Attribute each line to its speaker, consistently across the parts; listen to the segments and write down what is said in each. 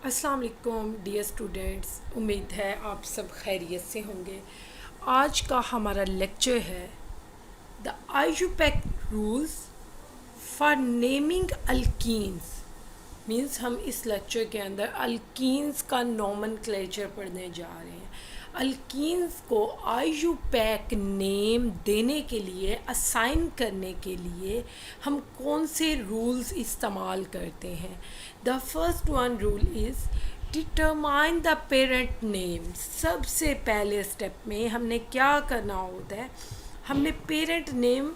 Speaker 1: अस्सलाम वालेकुम dear students, उम्मीद है आप सब खैरियत से होंगे। आज का हमारा लेक्चर है the IUPAC rules for naming alkenes. Means हम इस लेक्चर के अंदर अल्कीन्स का नोमेनक्लेचर पढ़ने जा रहे हैं। अल्कीन्स को आइयूपैक नेम देने के लिए, असाइन करने के लिए हम कौन से रूल्स इस्तेमाल करते हैं। The first one rule is determine the parent name. सबसे पहले स्टेप में हमने क्या करना होता है, हमने पेरेंट नेम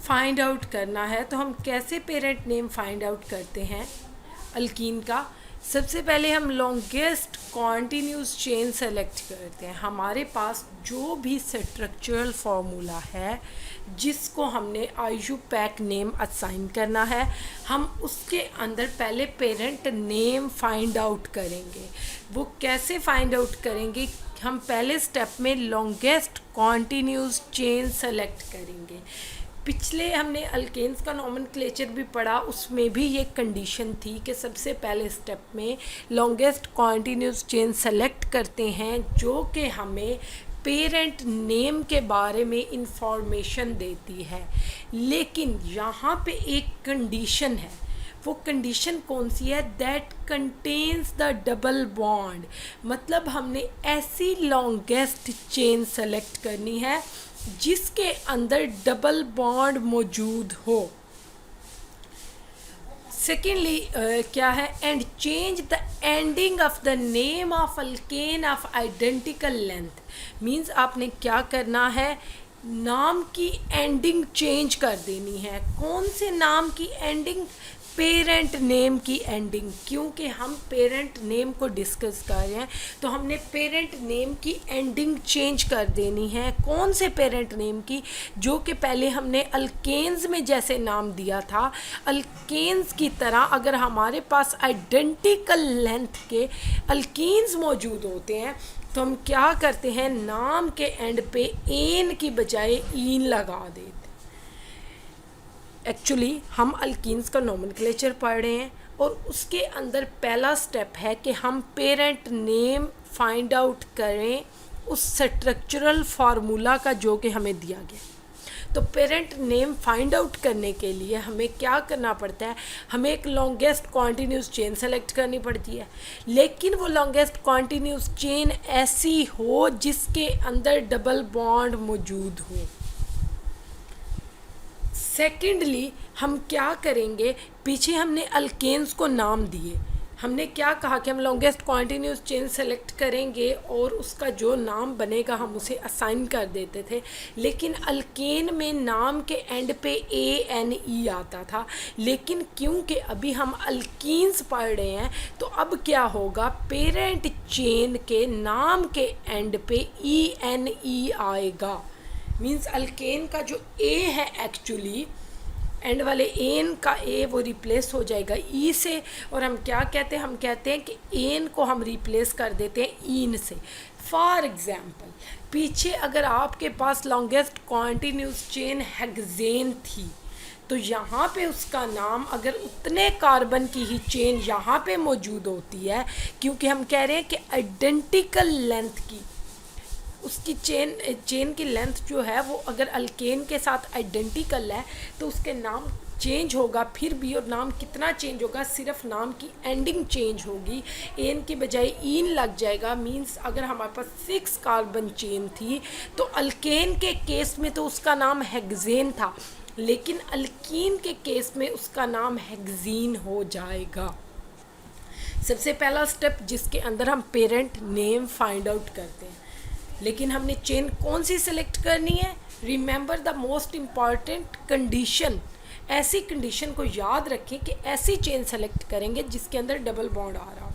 Speaker 1: फाइंड आउट करना है। तो हम कैसे पेरेंट नेम फाइंड आउट करते हैं अल्कीन का? सबसे पहले हम लॉन्गेस्ट कॉन्टीन्यूस चेन सेलेक्ट करते हैं। हमारे पास जो भी स्ट्रक्चरल फार्मूला है जिसको हमने आइयूपैक नेम असाइन करना है, हम उसके अंदर पहले पेरेंट नेम फाइंड आउट करेंगे। वो कैसे फाइंड आउट करेंगे? हम पहले स्टेप में लॉन्गेस्ट कॉन्टीन्यूस चेन सेलेक्ट करेंगे। पिछले हमने अल्केन्स का नोमेनक्लेचर भी पढ़ा, उसमें भी ये कंडीशन थी कि सबसे पहले स्टेप में लॉन्गेस्ट कॉन्टीन्यूस चेन सेलेक्ट करते हैं जो कि हमें पेरेंट नेम के बारे में इंफॉर्मेशन देती है। लेकिन यहाँ पे एक कंडीशन है। वो कंडीशन कौन सी है? That contains the double bond. मतलब हमने ऐसी लॉन्गेस्ट चेन सेलेक्ट करनी है जिसके अंदर डबल बॉन्ड मौजूद हो। सेकेंडली क्या है? And change the ending of the name of alkane of identical length. Means आपने क्या करना है, नाम की एंडिंग चेंज कर देनी है। कौन से नाम की एंडिंग? पेरेंट नेम की एंडिंग। क्योंकि हम पेरेंट नेम को डिस्कस कर रहे हैं तो हमने पेरेंट नेम की एंडिंग चेंज कर देनी है। कौन से पेरेंट नेम की? जो कि पहले हमने अल्केन्स में जैसे नाम दिया था, अल्केन्स की तरह अगर हमारे पास आइडेंटिकल लेंथ के अल्कीन्स मौजूद होते हैं तो हम क्या करते हैं, नाम के एंड पे एन की बजाय ईन लगा देते। एक्चुअली हम अल्कीन्स का नोमेनक्लेचर पढ़ रहे हैं और उसके अंदर पहला स्टेप है कि हम पेरेंट नेम फाइंड आउट करें उस स्ट्रक्चरल फार्मूला का जो कि हमें दिया गया। तो पेरेंट नेम फाइंड आउट करने के लिए हमें क्या करना पड़ता है, हमें एक लॉन्गेस्ट कॉन्टीन्यूस चेन सेलेक्ट करनी पड़ती है। लेकिन वो लॉन्गेस्ट कॉन्टीन्यूस चेन ऐसी हो जिसके अंदर डबल बॉन्ड मौजूद हो। सेकेंडली हम क्या करेंगे, पीछे हमने अल्केन्स को नाम दिए। हमने क्या कहा कि हम लॉन्गेस्ट कॉन्टीन्यूस चेन सेलेक्ट करेंगे और उसका जो नाम बनेगा हम उसे असाइन कर देते थे। लेकिन अल्केन में नाम के एंड पे ANE आता था। लेकिन क्योंकि अभी हम अल्कीन्स पढ़ रहे हैं तो अब क्या होगा, पेरेंट चेन के नाम के एंड पे ENE आएगा। मीन्स अल्केन का जो ए है एक्चुअली एंड वाले एन का ए वो रिप्लेस हो जाएगा ई से। और हम क्या कहते हैं, हम कहते हैं कि एन को हम रिप्लेस कर देते हैं ईन से। फॉर एग्जाम्पल, पीछे अगर आपके पास लॉन्गेस्ट कॉन्टीन्यूस चेन हेक्सेन थी तो यहाँ पे उसका नाम, अगर उतने कार्बन की ही चेन यहाँ पे मौजूद होती है, क्योंकि हम कह रहे हैं कि आइडेंटिकल लेंथ की उसकी चेन की लेंथ जो है वो अगर अल्केन के साथ आइडेंटिकल है तो उसके नाम चेंज होगा फिर भी। और नाम कितना चेंज होगा? सिर्फ नाम की एंडिंग चेंज होगी, एन की बजाय ईन लग जाएगा। मींस अगर हमारे पास 6 कार्बन चेन थी तो अल्केन के केस में तो उसका नाम हेक्सेन था, लेकिन अल्कीन के केस में उसका नाम हेक्सीन हो जाएगा। सबसे पहला स्टेप जिसके अंदर हम पेरेंट नेम फाइंड आउट करते हैं। लेकिन हमने चेन कौन सी सिलेक्ट करनी है? Remember the most important condition. ऐसी कंडीशन को याद रखें कि ऐसी चेन सेलेक्ट करेंगे जिसके अंदर डबल बॉन्ड आ रहा हो।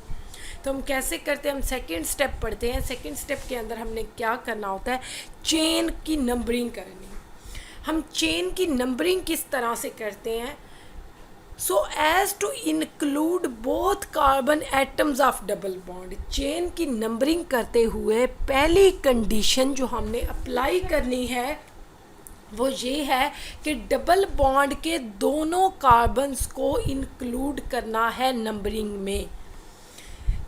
Speaker 1: तो हम कैसे करते हैं? हम सेकंड स्टेप पढ़ते हैं। सेकंड स्टेप के अंदर हमने क्या करना होता है, चेन की नंबरिंग करनी है। हम चेन की नंबरिंग किस तरह से करते हैं? So as to include both carbon atoms of double bond. Chain की नंबरिंग करते हुए पहली कंडीशन जो हमने अप्लाई करनी है वो ये है कि डबल बॉन्ड के दोनों कार्बन्स को इंक्लूड करना है नंबरिंग में।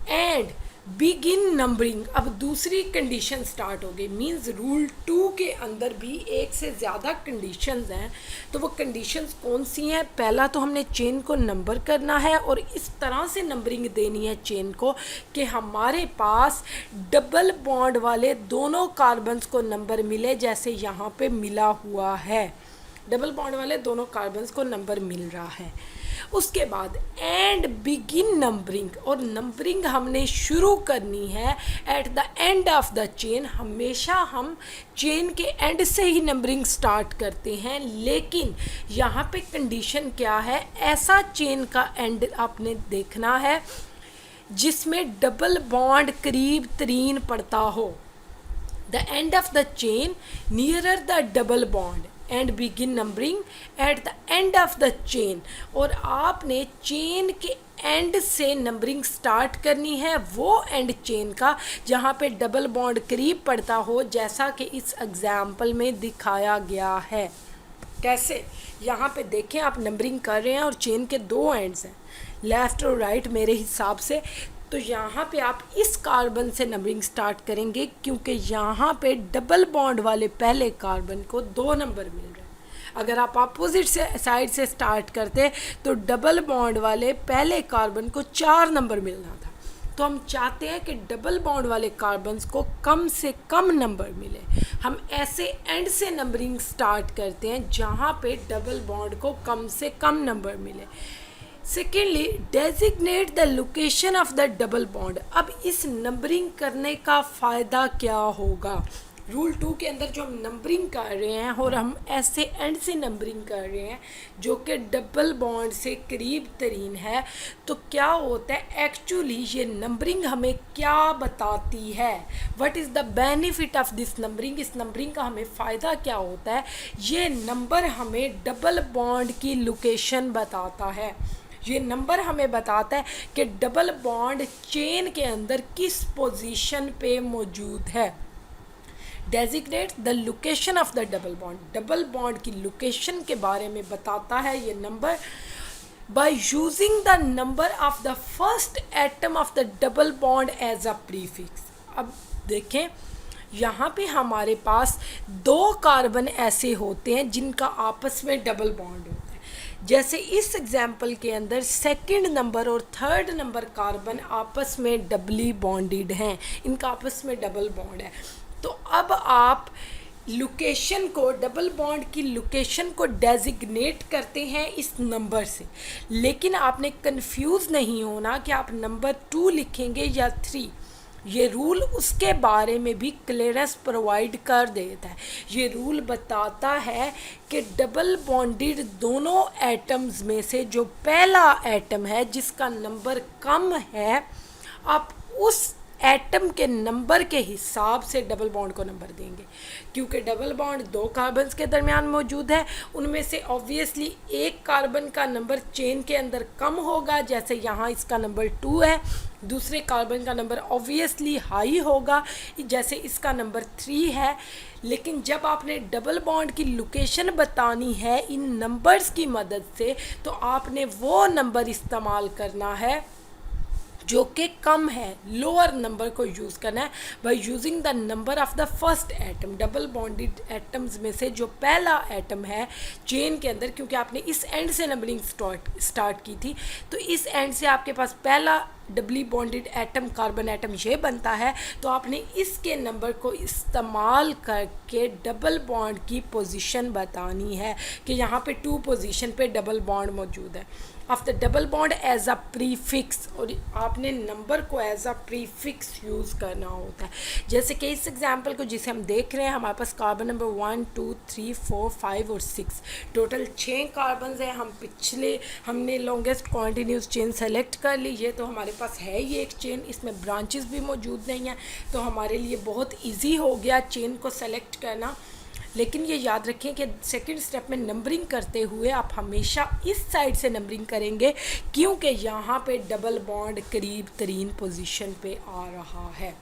Speaker 1: एंड बिगिन नंबरिंग, अब दूसरी कंडीशन स्टार्ट हो गई। मीन्स रूल 2 के अंदर भी एक से ज़्यादा कंडीशंस हैं। तो वो कंडीशंस कौन सी हैं? पहला तो हमने चेन को नंबर करना है और इस तरह से नंबरिंग देनी है चेन को कि हमारे पास डबल बॉन्ड वाले दोनों कार्बन्स को नंबर मिले, जैसे यहाँ पे मिला हुआ है। डबल बॉन्ड वाले दोनों कार्बन्स को नंबर मिल रहा है। उसके बाद एंड बिगिन नंबरिंग, और नंबरिंग हमने शुरू करनी है at the end of the chain. हमेशा हम चेन के एंड से ही नंबरिंग स्टार्ट करते हैं, लेकिन यहाँ पे कंडीशन क्या है? ऐसा चेन का एंड आपने देखना है जिसमें डबल बॉन्ड करीब तरीन पड़ता हो। The end of the chain nearer the double bond and begin numbering at the end of the chain. और आपने चेन के एंड से नंबरिंग स्टार्ट करनी है, वो एंड चेन का जहाँ पे डबल बॉन्ड करीब पड़ता हो, जैसा कि इस एग्जाम्पल में दिखाया गया है। कैसे? यहाँ पे देखें, आप नंबरिंग कर रहे हैं और चेन के दो एंड्स हैं, लेफ़्ट और राइट मेरे हिसाब से। तो यहाँ पे आप इस कार्बन से नंबरिंग स्टार्ट करेंगे, क्योंकि यहाँ पे डबल बॉन्ड वाले पहले कार्बन को 2 नंबर मिल रहे हैं। अगर आप अपोजिट से साइड से स्टार्ट करते तो डबल बॉन्ड वाले पहले कार्बन को 4 नंबर मिलना था। तो हम चाहते हैं कि डबल बॉन्ड वाले कार्बन्स को कम से कम नंबर मिले। हम ऐसे एंड से नंबरिंग स्टार्ट करते हैं जहाँ पे डबल बॉन्ड को कम से कम नंबर मिले। Secondly, designate the location of the double bond. अब इस नंबरिंग करने का फ़ायदा क्या होगा? रूल 2 के अंदर जो हम नंबरिंग कर रहे हैं और हम ऐसे एंड से नंबरिंग कर रहे हैं जो कि डबल बॉन्ड से करीब तरीन है, तो क्या होता है एक्चुअली ये नंबरिंग हमें क्या बताती है? What is the benefit of this numbering? इस नंबरिंग का हमें फ़ायदा क्या होता है? ये नंबर हमें डबल बॉन्ड की लोकेशन बताता है। ये नंबर हमें बताता है कि डबल बॉन्ड चेन के अंदर किस पोजीशन पे मौजूद है। Designate the location of the double bond, double bond की लोकेशन के बारे में बताता है ये number by using the number of the first atom of the double bond as a prefix. अब देखें, यहाँ पे हमारे पास 2 कार्बन ऐसे होते हैं जिनका आपस में डबल बॉन्ड होता है। जैसे इस एग्जाम्पल के अंदर सेकंड नंबर और थर्ड नंबर कार्बन आपस में डबली बॉन्डेड हैं, इनका आपस में डबल बॉन्ड है। तो अब आप लोकेशन को, डबल बॉन्ड की लोकेशन को डेजिग्नेट करते हैं इस नंबर से, लेकिन आपने कंफ्यूज नहीं होना कि आप नंबर 2 लिखेंगे या 3। ये रूल उसके बारे में भी क्लियरेंस प्रोवाइड कर देता है। ये रूल बताता है कि डबल बॉन्डेड दोनों एटम्स में से जो पहला एटम है जिसका नंबर कम है, आप उस एटम के नंबर के हिसाब से डबल बॉन्ड को नंबर देंगे। क्योंकि डबल बॉन्ड 2 कार्बन्स के दरमियान मौजूद है, उनमें से ऑब्वियसली एक कार्बन का नंबर चेन के अंदर कम होगा, जैसे यहाँ इसका नंबर 2 है। दूसरे कार्बन का नंबर ऑब्वियसली हाई होगा, जैसे इसका नंबर 3 है। लेकिन जब आपने डबल बॉन्ड की लोकेशन बतानी है इन नंबर्स की मदद से, तो आपने वो नंबर इस्तेमाल करना है जो कि कम है, लोअर नंबर को यूज़ करना है bye using the number of the first atom. Double bonded atoms में से जो पहला एटम है चेन के अंदर, क्योंकि आपने इस एंड से नंबरिंग स्टार्ट की थी, तो इस एंड से आपके पास पहला doubly bonded atom carbon atom ये बनता है। तो आपने इसके नंबर को इस्तेमाल करके डबल बॉन्ड की पोजीशन बतानी है कि यहाँ पे 2 पोजीशन पे डबल बॉन्ड मौजूद है। Of the double bond as a prefix, और आपने नंबर को एज अ प्रीफिक्स यूज़ करना होता है। जैसे कि इस एग्जाम्पल को जिसे हम देख रहे हैं, हमारे पास कार्बन नंबर 1 2 3 4 5 और 6, टोटल 6 कार्बन हैं। हमने लॉन्गेस्ट कॉन्टीन्यूस चेन सेलेक्ट कर ली। ये तो हमारे पास है ये एक चेन, इसमें ब्रांचेस भी मौजूद नहीं हैं, तो हमारे लिए बहुत ईजी हो गया चेन को सेलेक्ट करना। लेकिन ये याद रखें कि सेकंड स्टेप में नंबरिंग करते हुए आप हमेशा इस साइड से नंबरिंग करेंगे, क्योंकि यहाँ पे डबल बॉन्ड करीब तरीन पोजीशन पे आ रहा है।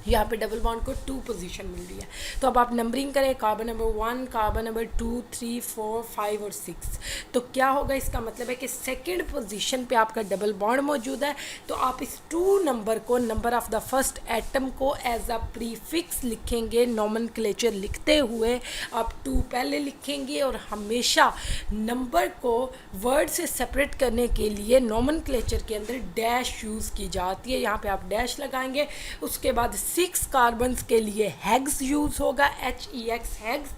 Speaker 1: यहाँ पे डबल बॉन्ड को 2 पोजीशन मिल रही है। तो अब आप नंबरिंग करें, कार्बन नंबर 1, कार्बन नंबर 2, 3, 4, 5 और 6। तो क्या होगा, इसका मतलब है कि सेकंड पोजीशन पे आपका डबल बॉन्ड मौजूद है। तो आप इस 2 नंबर को, number of the first atom को एज अ प्रीफिक्स लिखेंगे। नॉमेनक्लेचर लिखते हुए आप 2 पहले लिखेंगे और हमेशा नंबर को वर्ड से सेपरेट करने के लिए नॉमेनक्लेचर के अंदर डैश यूज़ की जाती है। यहाँ पे आप डैश लगाएंगे। उसके बाद 6 कार्बन्स के लिए हेक्स यूज़ होगा, HEX हेक्स,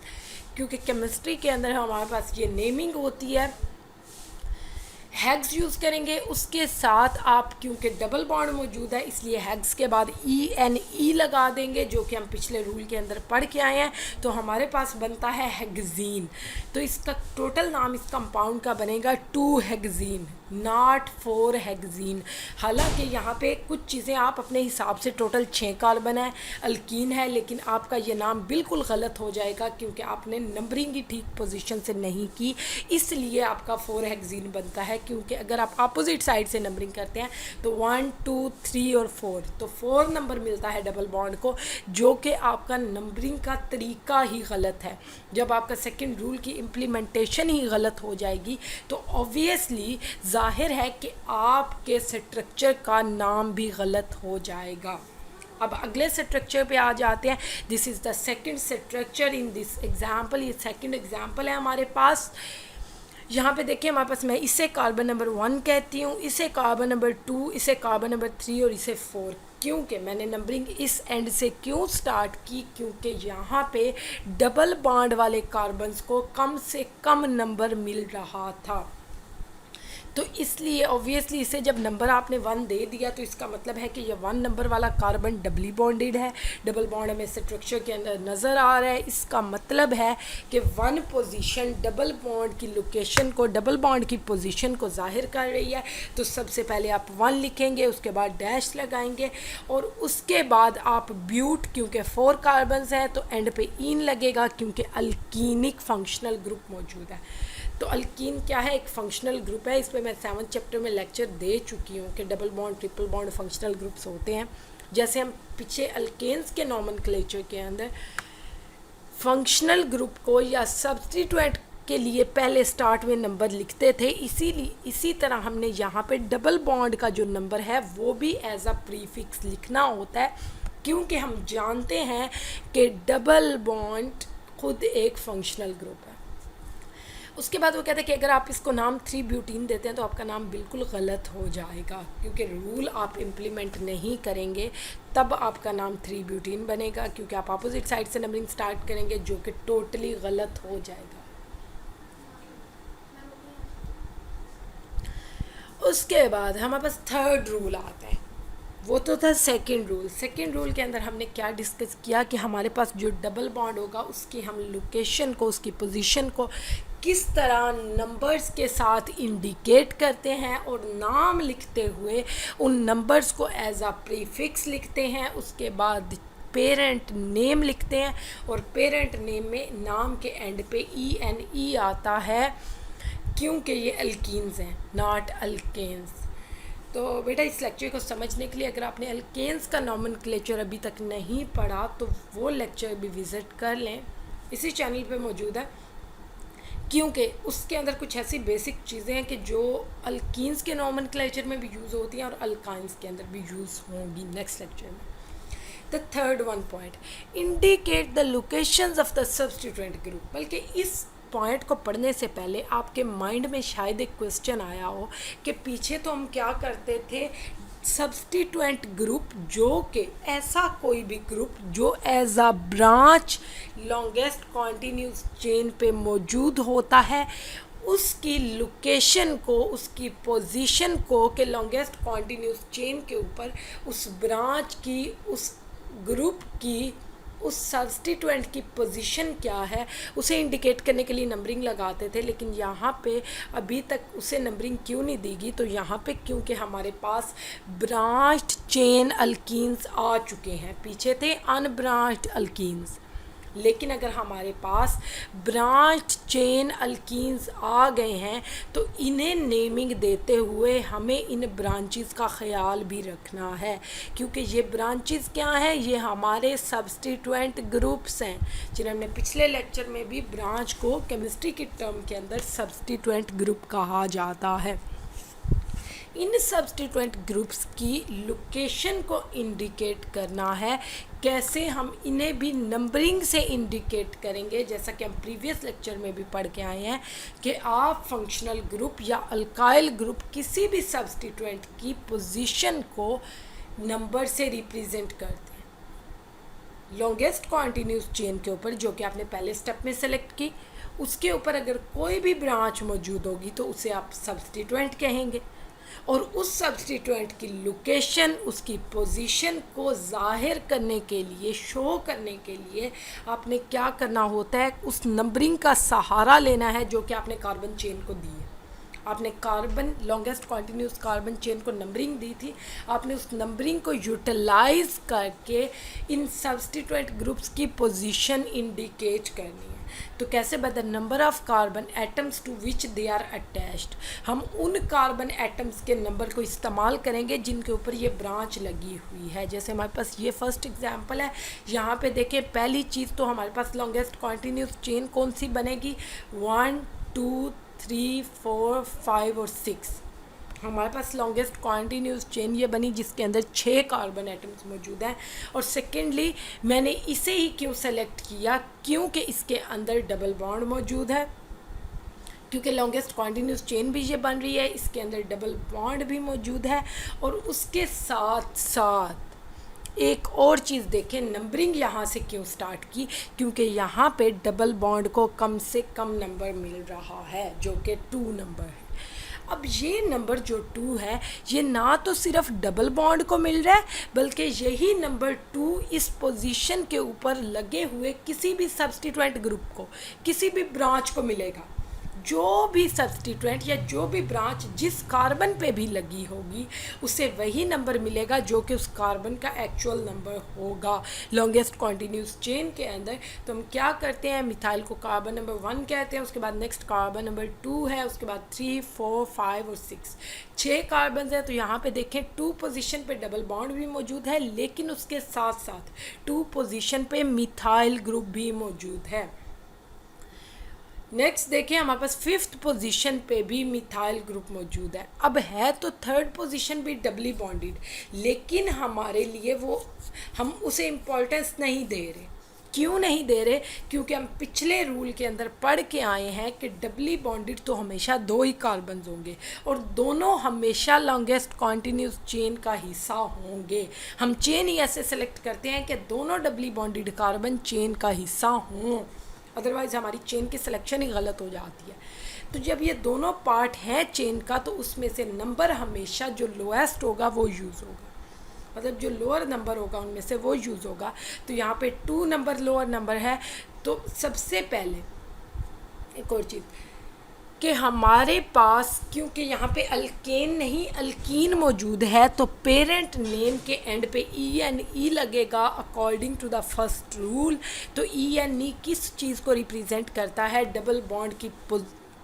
Speaker 1: क्योंकि केमिस्ट्री के अंदर हमारे पास ये नेमिंग होती है। हेक्स यूज़ करेंगे। उसके साथ आप, क्योंकि डबल बॉन्ड मौजूद है इसलिए हेक्स के बाद ENE लगा देंगे, जो कि हम पिछले रूल के अंदर पढ़ के आए हैं। तो हमारे पास बनता है हेक्सीन। तो इसका टोटल नाम इस कंपाउंड का बनेगा 2 हेक्सीन, नॉट 4 हेक्सीन। हालांकि यहाँ पे कुछ चीज़ें आप अपने हिसाब से, टोटल 6 कार्बन है, अल्कीन है, लेकिन आपका ये नाम बिल्कुल गलत हो जाएगा क्योंकि आपने नंबरिंग ही ठीक पोजीशन से नहीं की, इसलिए आपका 4 हेक्सीन बनता है। क्योंकि अगर आप अपोजिट साइड से नंबरिंग करते हैं तो 1, 2, 3 और 4, तो 4 नंबर मिलता है डबल बॉन्ड को, जो कि आपका नंबरिंग का तरीका ही गलत है। जब आपका सेकंड रूल की इम्प्लीमेंटेशन ही गलत हो जाएगी तो ऑब्वियसली ज़ाहिर है कि आपके स्ट्रक्चर का नाम भी गलत हो जाएगा। अब अगले स्ट्रक्चर पे आ जाते हैं। This is the second structure in this example. ये सेकंड एग्जाम्पल है हमारे पास। यहाँ पे देखिए हमारे पास, मैं इसे कार्बन नंबर 1 कहती हूँ, इसे कार्बन नंबर 2, इसे कार्बन नंबर 3 और इसे 4। क्योंकि मैंने नंबरिंग इस एंड से क्यों स्टार्ट की, क्योंकि यहाँ पे डबल बॉन्ड वाले कार्बन्स को कम से कम नंबर मिल रहा था। तो इसलिए ऑब्वियसली इसे जब नंबर आपने 1 दे दिया तो इसका मतलब है कि ये 1 नंबर वाला कार्बन डबली बॉन्डेड है। डबल बॉन्ड हमें स्ट्रक्चर के अंदर नज़र आ रहा है। इसका मतलब है कि 1 पोजीशन डबल बॉन्ड की लोकेशन को, डबल बॉन्ड की पोजीशन को जाहिर कर रही है। तो सबसे पहले आप 1 लिखेंगे, उसके बाद डैश लगाएंगे और उसके बाद आप ब्यूट, क्योंकि 4 कार्बन्स हैं तो एंड पे ईन लगेगा क्योंकि अल्कीनिक फंक्शनल ग्रुप मौजूद है। तो अल्कीन क्या है, एक फंक्शनल ग्रुप है। इस पर मैं 7th चैप्टर में लेक्चर दे चुकी हूँ कि double bond, triple bond functional groups होते हैं। जैसे हम पीछे अल्केन्स के नॉमेनक्लेचर के अंदर फंक्शनल ग्रुप को या सब्स्टिट्यूएंट के लिए पहले स्टार्ट में नंबर लिखते थे, इसी तरह हमने यहाँ पे डबल बॉन्ड का जो नंबर है वो भी एज अ प्रीफिक्स लिखना होता है, क्योंकि हम जानते हैं कि डबल बॉन्ड खुद एक फंक्शनल ग्रुप है। उसके बाद वो कहते हैं कि अगर आप इसको नाम 3 ब्यूटीन देते हैं तो आपका नाम बिल्कुल गलत हो जाएगा, क्योंकि रूल आप इम्प्लीमेंट नहीं करेंगे तब आपका नाम 3 ब्यूटीन बनेगा, क्योंकि आप अपोजिट साइड से नंबरिंग स्टार्ट करेंगे, जो कि टोटली गलत हो जाएगा। उसके बाद हमारे पास 3rd रूल आता है। वो तो था सेकंड रूल। सेकंड रूल के अंदर हमने क्या डिस्कस किया कि हमारे पास जो डबल बॉन्ड होगा उसकी हम लोकेशन को, उसकी पोजीशन को किस तरह नंबर्स के साथ इंडिकेट करते हैं और नाम लिखते हुए उन नंबर्स को एज अ प्रीफिक्स लिखते हैं। उसके बाद पेरेंट नेम लिखते हैं और पेरेंट नेम में नाम के एंड पे ENE आता है, क्योंकि ये अल्कीन्स हैं, नॉट अल्केन्स। तो बेटा इस लेक्चर को समझने के लिए अगर आपने अल्केन्स का नॉमेनक्लेचर अभी तक नहीं पढ़ा तो वो लेक्चर भी विज़िट कर लें, इसी चैनल पे मौजूद है, क्योंकि उसके अंदर कुछ ऐसी बेसिक चीज़ें हैं कि जो अल्कीन्स के नॉमेनक्लेचर में भी यूज़ होती हैं और अल्काइंस के अंदर भी यूज़ होंगी नेक्स्ट लेक्चर में। The third one point, indicate the locations of the substituent group. बल्कि इस पॉइंट को पढ़ने से पहले आपके माइंड में शायद एक क्वेश्चन आया हो कि पीछे तो हम क्या करते थे, सब्स्टिट्यूएंट ग्रुप, जो कि ऐसा कोई भी ग्रुप जो as a branch longest continuous chain पे मौजूद होता है, उसकी लोकेशन को, उसकी पोजीशन को कि लॉन्गेस्ट कॉन्टिन्यूस चेन के ऊपर उस ब्रांच की, उस ग्रुप की, उस सब्स्टिट्यूएंट की पोजीशन क्या है, उसे इंडिकेट करने के लिए नंबरिंग लगाते थे। लेकिन यहाँ पे अभी तक उसे नंबरिंग क्यों नहीं दी गई, तो यहाँ पे क्योंकि हमारे पास ब्रांच्ड चेन अल्कीन्स आ चुके हैं, पीछे थे अनब्रांच्ड अल्कीन्स। लेकिन अगर हमारे पास ब्रांच चेन अल्कीन्स आ गए हैं तो इन्हें नेमिंग देते हुए हमें इन ब्रांचेस का ख्याल भी रखना है, क्योंकि ये ब्रांचेस क्या हैं, ये हमारे सब्स्टिट्यूएंट ग्रुप्स हैं जिन्हें हमने पिछले लेक्चर में भी ब्रांच को केमिस्ट्री की टर्म के अंदर सब्स्टिट्यूएंट ग्रुप कहा जाता है। इन सब्स्टिट्यूएंट ग्रुप्स की लोकेशन को इंडिकेट करना है। कैसे हम इन्हें भी नंबरिंग से इंडिकेट करेंगे, जैसा कि हम प्रीवियस लेक्चर में भी पढ़ के आए हैं कि आप फंक्शनल ग्रुप या अल्काइल ग्रुप किसी भी सब्स्टिट्यूएंट की पोजीशन को नंबर से रिप्रेजेंट करते हैं। लॉन्गेस्ट कॉन्टिन्यूस चेन के ऊपर, जो कि आपने पहले स्टेप में सेलेक्ट की, उसके ऊपर अगर कोई भी ब्रांच मौजूद होगी तो उसे आप सब्स्टिट्यूएंट कहेंगे, और उस सब्स्टिट्यूएंट की लोकेशन, उसकी पोजीशन को ज़ाहिर करने के लिए, शो करने के लिए आपने क्या करना होता है, उस नंबरिंग का सहारा लेना है जो कि आपने कार्बन चेन को दी है। आपने carbon longest continuous carbon chain को नंबरिंग दी थी, आपने उस नंबरिंग को यूटिलाइज करके इन सब्स्टिट्यूएंट ग्रुप्स की पोजीशन इंडिकेट करनी है। तो कैसे, by the number of carbon atoms to which they are attached, हम उन कार्बन एटम्स के नंबर को इस्तेमाल करेंगे जिनके ऊपर ये ब्रांच लगी हुई है। जैसे हमारे पास ये फर्स्ट एग्जांपल है, यहाँ पे देखें पहली चीज़ तो हमारे पास लॉन्गेस्ट कॉन्टिन्यूस चेन कौन सी बनेगी, 1 2 3 4 5 और 6। हमारे पास लॉन्गेस्ट कॉन्टिन्यूस चेन ये बनी जिसके अंदर 6 कार्बन एटम्स मौजूद हैं। और सेकेंडली मैंने इसे ही क्यों सेलेक्ट किया, क्योंकि इसके अंदर डबल बॉन्ड मौजूद है, क्योंकि लॉन्गेस्ट कॉन्टिन्यूस चेन भी ये बन रही है, इसके अंदर डबल बॉन्ड भी मौजूद है। और उसके साथ साथ एक और चीज़ देखें, नंबरिंग यहाँ से क्यों स्टार्ट की, क्योंकि यहाँ पे डबल बॉन्ड को कम से कम नंबर मिल रहा है जो कि 2 नंबर है। अब ये नंबर जो 2 है, ये ना तो सिर्फ डबल बॉन्ड को मिल रहा है, बल्कि यही नंबर 2 इस पोजीशन के ऊपर लगे हुए किसी भी सब्स्टिट्यूएंट ग्रुप को, किसी भी ब्रांच को मिलेगा। जो भी सब्स्टिट्यूएंट या जो भी ब्रांच जिस कार्बन पे भी लगी होगी उसे वही नंबर मिलेगा जो कि उस कार्बन का एक्चुअल नंबर होगा लॉन्गेस्ट कॉन्टिन्यूस चेन के अंदर। तो हम क्या करते हैं, मिथाइल को कार्बन नंबर 1 कहते हैं, उसके बाद नेक्स्ट कार्बन नंबर 2 है, उसके बाद 3 4 5 और 6 कार्बन है। तो यहाँ पे देखें 2 पोजीशन पे डबल बॉन्ड भी मौजूद है, लेकिन उसके साथ साथ 2 पोजीशन पे मिथाइल ग्रुप भी मौजूद है। नेक्स्ट देखें हमारे पास 5th पोजीशन पे भी मिथाइल ग्रुप मौजूद है। अब है तो 3rd पोजीशन भी डबली बॉन्डेड, लेकिन हमारे लिए वो हम उसे इम्पोर्टेंस नहीं दे रहे। क्यों नहीं दे रहे, क्योंकि हम पिछले रूल के अंदर पढ़ के आए हैं कि डबली बॉन्डेड तो हमेशा 2 ही कार्बन होंगे और दोनों हमेशा लॉन्गेस्ट कॉन्टिन्यूस चेन का हिस्सा होंगे। हम चेन ही ऐसे सेलेक्ट करते हैं कि दोनों डबली बॉन्डेड कार्बन चेन का हिस्सा हों, अदरवाइज़ हमारी चेन की सिलेक्शन ही गलत हो जाती है। तो जब ये दोनों पार्ट हैं चेन का, तो उसमें से नंबर हमेशा जो लोएस्ट होगा वो यूज़ होगा, मतलब जो लोअर नंबर होगा उनमें से वो यूज़ होगा। तो यहाँ पे 2 नंबर लोअर नंबर है। तो सबसे पहले एक और चीज़ कि हमारे पास, क्योंकि यहाँ पे अल्केन नहीं अल्कीन मौजूद है, तो पेरेंट नेम के एंड पे ENE लगेगा according to the first rule. तो ENE किस चीज़ को रिप्रेजेंट करता है, डबल बॉन्ड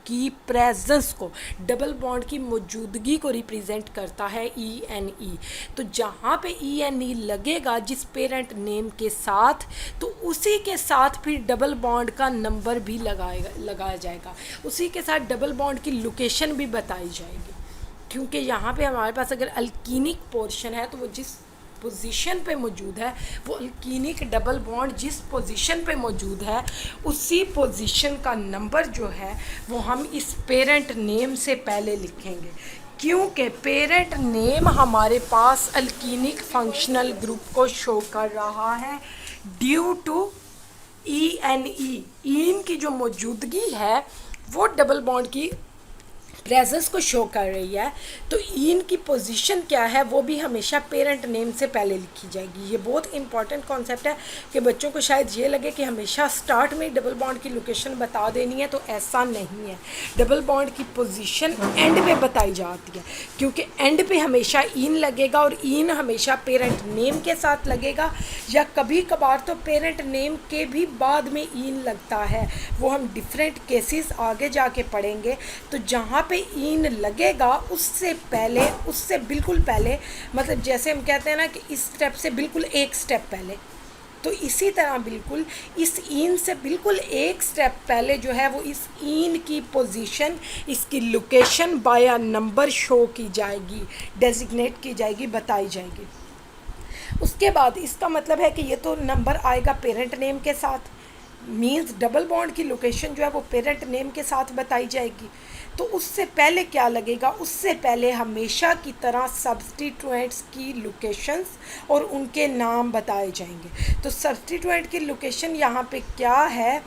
Speaker 1: की प्रेजेंस को, डबल बॉन्ड की मौजूदगी को रिप्रेजेंट करता है ENE। तो जहाँ पे ENE लगेगा जिस पेरेंट नेम के साथ, तो उसी के साथ फिर डबल बॉन्ड का नंबर भी लगाया जाएगा, उसी के साथ डबल बॉन्ड की लोकेशन भी बताई जाएगी। क्योंकि यहाँ पे हमारे पास अगर अल्कीनिक पोर्शन है तो वो जिस पोजीशन पे मौजूद है, वो अल्कीनिक डबल बॉन्ड जिस पोजीशन पे मौजूद है उसी पोजीशन का नंबर जो है वो हम इस पेरेंट नेम से पहले लिखेंगे, क्योंकि पेरेंट नेम हमारे पास अल्कीनिक फंक्शनल ग्रुप को शो कर रहा है ड्यू टू ENE। इन की जो मौजूदगी है वो डबल बॉन्ड की प्रेजेंस को शो कर रही है, तो इन की पोजीशन क्या है वो भी हमेशा पेरेंट नेम से पहले लिखी जाएगी। ये बहुत इंपॉर्टेंट कॉन्सेप्ट है कि बच्चों को शायद ये लगे कि हमेशा स्टार्ट में डबल बॉन्ड की लोकेशन बता देनी है, तो ऐसा नहीं है। डबल बॉन्ड की पोजीशन एंड पे बताई जाती है, क्योंकि एंड पे हमेशा इन लगेगा और इन हमेशा पेरेंट नेम के साथ लगेगा, या कभी कभार तो पेरेंट नेम के भी बाद में इन लगता है। वो हम डिफरेंट केसेस आगे जाके पढ़ेंगे। तो जहाँ पे इन लगेगा उससे पहले, उससे बिल्कुल पहले, मतलब जैसे हम कहते हैं ना कि इस स्टेप से बिल्कुल एक स्टेप पहले, तो इसी तरह बिल्कुल इस इन से बिल्कुल एक स्टेप पहले जो है वो इस इन की पोजीशन, इसकी लोकेशन बाय नंबर शो की जाएगी, डेजिग्नेट की जाएगी, बताई जाएगी। उसके बाद इसका मतलब है कि ये तो नंबर आएगा पेरेंट नेम के साथ, मीन्स डबल बॉन्ड की लोकेशन जो है वो पेरेंट नेम के साथ बताई जाएगी। तो उससे पहले क्या लगेगा, उससे पहले हमेशा की तरह सब्स्टिट्यूएंट्स की लोकेशंस और उनके नाम बताए जाएंगे। तो सब्स्टिट्यूएंट की लोकेशन यहाँ पे क्या है,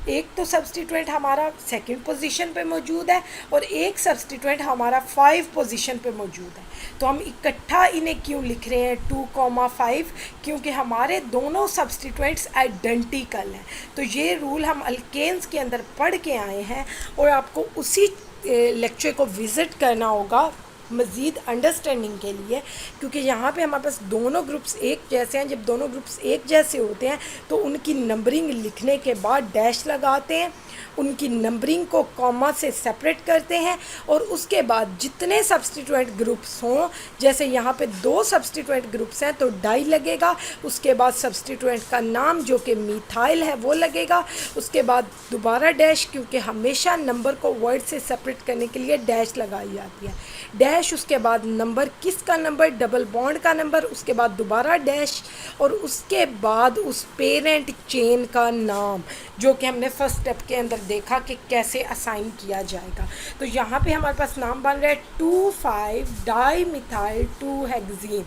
Speaker 1: एक तो सब्स्टिट्यूएंट हमारा सेकंड पोजीशन पे मौजूद है और एक सब्स्टिट्यूएंट हमारा 5 पोजीशन पे मौजूद है। तो हम इकट्ठा इन्हें क्यों लिख रहे हैं 2,5, क्योंकि हमारे दोनों सब्स्टिट्यूएंट्स आइडेंटिकल हैं। तो ये रूल हम अल्केन्स के अंदर पढ़ के आए हैं और आपको उसी लेक्चर को विज़िट करना होगा मज़ीद अंडरस्टैंडिंग के लिए, क्योंकि यहाँ पे हमारे पास दोनों ग्रुप्स एक जैसे हैं। जब दोनों ग्रुप्स एक जैसे होते हैं तो उनकी नंबरिंग लिखने के बाद डैश लगाते हैं, उनकी नंबरिंग को कॉमा से सेपरेट करते हैं और उसके बाद जितने सब्स्टिट्यूएंट ग्रुप्स हों, जैसे यहाँ पे 2 सब्स्टिट्यूएंट ग्रुप्स हैं तो डाई लगेगा, उसके बाद सब्स्टिट्यूएंट का नाम जो कि मिथाइल है वो लगेगा, उसके बाद दोबारा डैश, क्योंकि हमेशा नंबर को वर्ड से सेपरेट करने के लिए डैश लगाई जाती है, डैश, उसके बाद नंबर, किसका नंबर, डबल बॉन्ड का नंबर, उसके बाद दोबारा डैश और उसके बाद उस पेरेंट चेन का नाम जो कि हमने फर्स्ट स्टेप के अंदर देखा कि कैसे असाइन किया जाएगा। तो यहाँ पे हमारे पास नाम बन रहा है 2,5 डाई मिथाइल 2 हेक्सीन।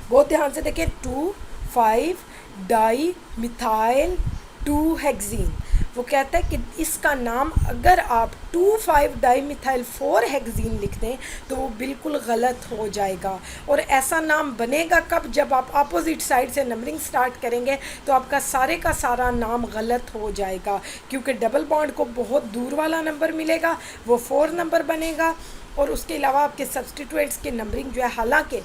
Speaker 1: बहुत ध्यान से देखें, 2,5 डाई मिथाइल 2 हेक्सीन। वो कहता है कि इसका नाम अगर आप 2,5 डाई मिथाइल 4 हेक्सीन लिख दें तो वो बिल्कुल गलत हो जाएगा। और ऐसा नाम बनेगा कब, जब आप अपोजिट साइड से नंबरिंग स्टार्ट करेंगे तो आपका सारे का सारा नाम गलत हो जाएगा, क्योंकि डबल बॉन्ड को बहुत दूर वाला नंबर मिलेगा, वो 4 नंबर बनेगा। और उसके अलावा आपके सब्स्टिट्यूएंट्स की नंबरिंग जो है, हालांकि